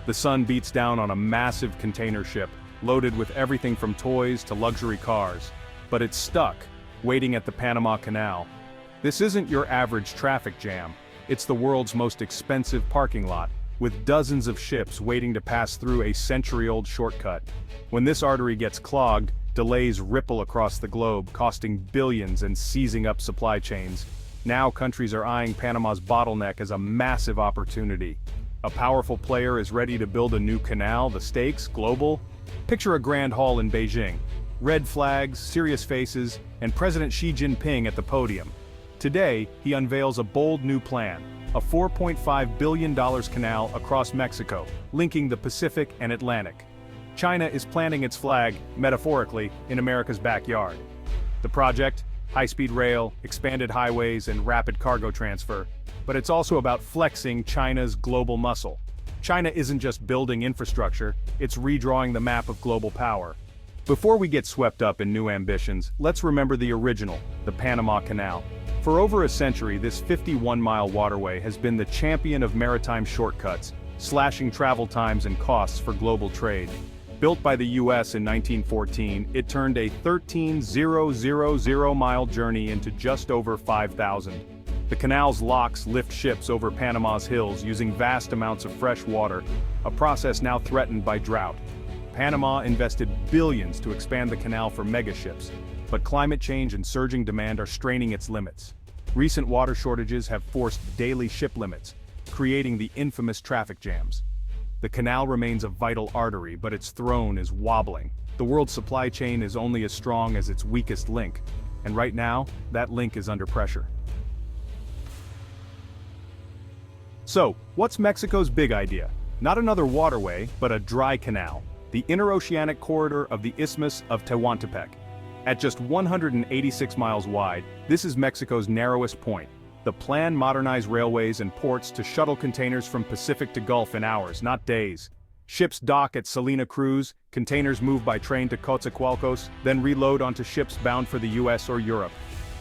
The sun beats down on a massive container ship, loaded with everything from toys to luxury cars. But it's stuck, waiting at the Panama Canal. This isn't your average traffic jam. It's the world's most expensive parking lot, with dozens of ships waiting to pass through a century-old shortcut. When this artery gets clogged, delays ripple across the globe, costing billions and seizing up supply chains. Now countries are eyeing Panama's bottleneck as a massive opportunity. A powerful player is ready to build a new canal, the stakes, global. Picture a grand hall in Beijing. Red flags, serious faces, and President Xi Jinping at the podium. Today, he unveils a bold new plan, a $4.5 billion canal across Mexico, linking the Pacific and Atlantic. China is planting its flag, metaphorically, in America's backyard. The project, high-speed rail, expanded highways, and rapid cargo transfer. But it's also about flexing China's global muscle. China isn't just building infrastructure, it's redrawing the map of global power. Before we get swept up in new ambitions, let's remember the original, the Panama Canal. For over a century, this 51-mile waterway has been the champion of maritime shortcuts, slashing travel times and costs for global trade. Built by the US in 1914, it turned a 13,000-mile journey into just over 5,000. The canal's locks lift ships over Panama's hills using vast amounts of fresh water, a process now threatened by drought. Panama invested billions to expand the canal for megaships, but climate change and surging demand are straining its limits. Recent water shortages have forced daily ship limits, creating the infamous traffic jams. The canal remains a vital artery, but its throne is wobbling. The world's supply chain is only as strong as its weakest link, and right now, that link is under pressure. So, what's Mexico's big idea? Not another waterway, but a dry canal, the interoceanic corridor of the Isthmus of Tehuantepec. At just 186 miles wide, this is Mexico's narrowest point. The plan modernized railways and ports to shuttle containers from Pacific to Gulf in hours, not days. Ships dock at Salina Cruz, containers move by train to Coatzacoalcos, then reload onto ships bound for the US or Europe.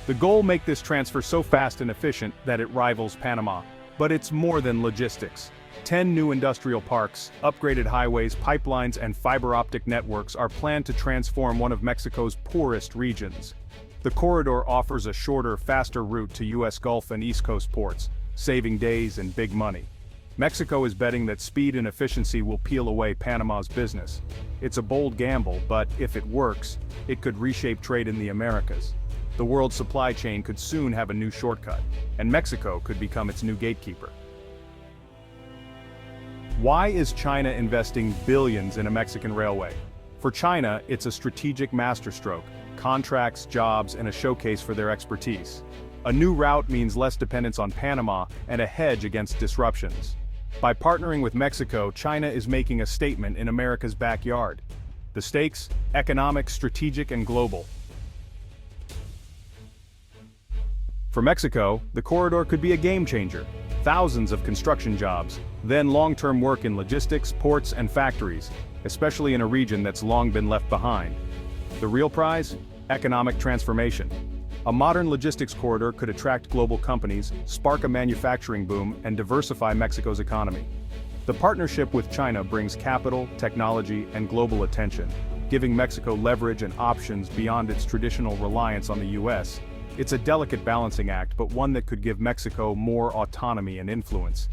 The goal: make this transfer so fast and efficient that it rivals Panama. But it's more than logistics. 10 new industrial parks, upgraded highways, pipelines, and fiber optic networks are planned to transform one of Mexico's poorest regions. The corridor offers a shorter, faster route to US Gulf and East Coast ports, saving days and big money. Mexico is betting that speed and efficiency will peel away Panama's business. It's a bold gamble, but if it works, it could reshape trade in the Americas. The world's supply chain could soon have a new shortcut, and Mexico could become its new gatekeeper. Why is China investing billions in a Mexican railway? For China, it's a strategic masterstroke, contracts, jobs, and a showcase for their expertise. A new route means less dependence on Panama and a hedge against disruptions. By partnering with Mexico, China is making a statement in America's backyard. The stakes: economic, strategic, and global. For Mexico, the corridor could be a game-changer. Thousands of construction jobs, then long-term work in logistics, ports, and factories, especially in a region that's long been left behind. The real prize? Economic transformation. A modern logistics corridor could attract global companies, spark a manufacturing boom, and diversify Mexico's economy. The partnership with China brings capital, technology, and global attention, giving Mexico leverage and options beyond its traditional reliance on the US. It's a delicate balancing act, but one that could give Mexico more autonomy and influence.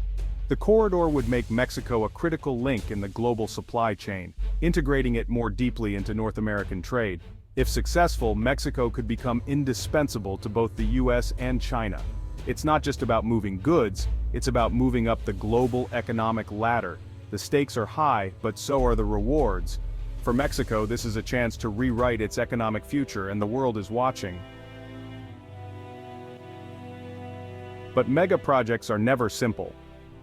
The corridor would make Mexico a critical link in the global supply chain, integrating it more deeply into North American trade. If successful, Mexico could become indispensable to both the US and China. It's not just about moving goods, it's about moving up the global economic ladder. The stakes are high, but so are the rewards. For Mexico, this is a chance to rewrite its economic future, and the world is watching. But mega projects are never simple.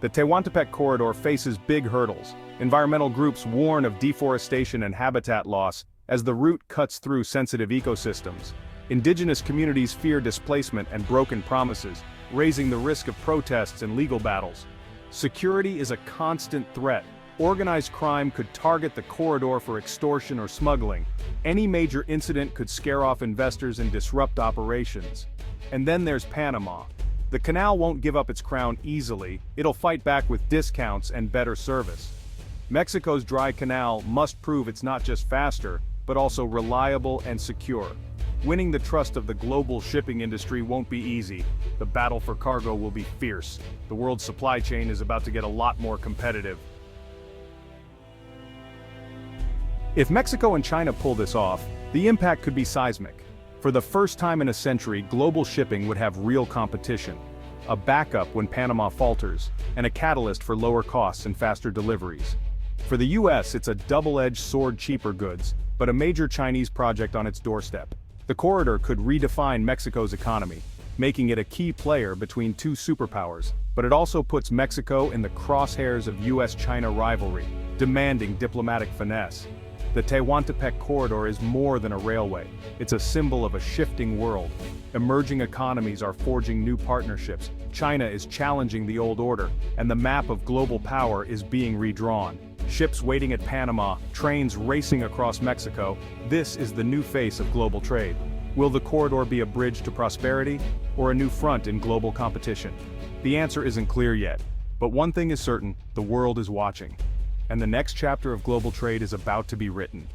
The Tehuantepec corridor faces big hurdles. Environmental groups warn of deforestation and habitat loss as the route cuts through sensitive ecosystems. Indigenous communities fear displacement and broken promises, raising the risk of protests and legal battles. Security is a constant threat. Organized crime could target the corridor for extortion or smuggling. Any major incident could scare off investors and disrupt operations. And then there's Panama. The canal won't give up its crown easily. It'll fight back with discounts and better service. Mexico's dry canal must prove it's not just faster, but also reliable and secure. Winning the trust of the global shipping industry won't be easy. The battle for cargo will be fierce. The world's supply chain is about to get a lot more competitive. If Mexico and China pull this off, the impact could be seismic. For the first time in a century, global shipping would have real competition. A backup when Panama falters, and a catalyst for lower costs and faster deliveries. For the US, it's a double-edged sword: cheaper goods, but a major Chinese project on its doorstep. The corridor could redefine Mexico's economy, making it a key player between two superpowers, but it also puts Mexico in the crosshairs of US-China rivalry, demanding diplomatic finesse. The Tehuantepec corridor is more than a railway. It's a symbol of a shifting world. Emerging economies are forging new partnerships, China is challenging the old order, and the map of global power is being redrawn. Ships waiting at Panama, trains racing across Mexico, this is the new face of global trade. Will the corridor be a bridge to prosperity, or a new front in global competition? The answer isn't clear yet, but one thing is certain: the world is watching. And the next chapter of global trade is about to be written.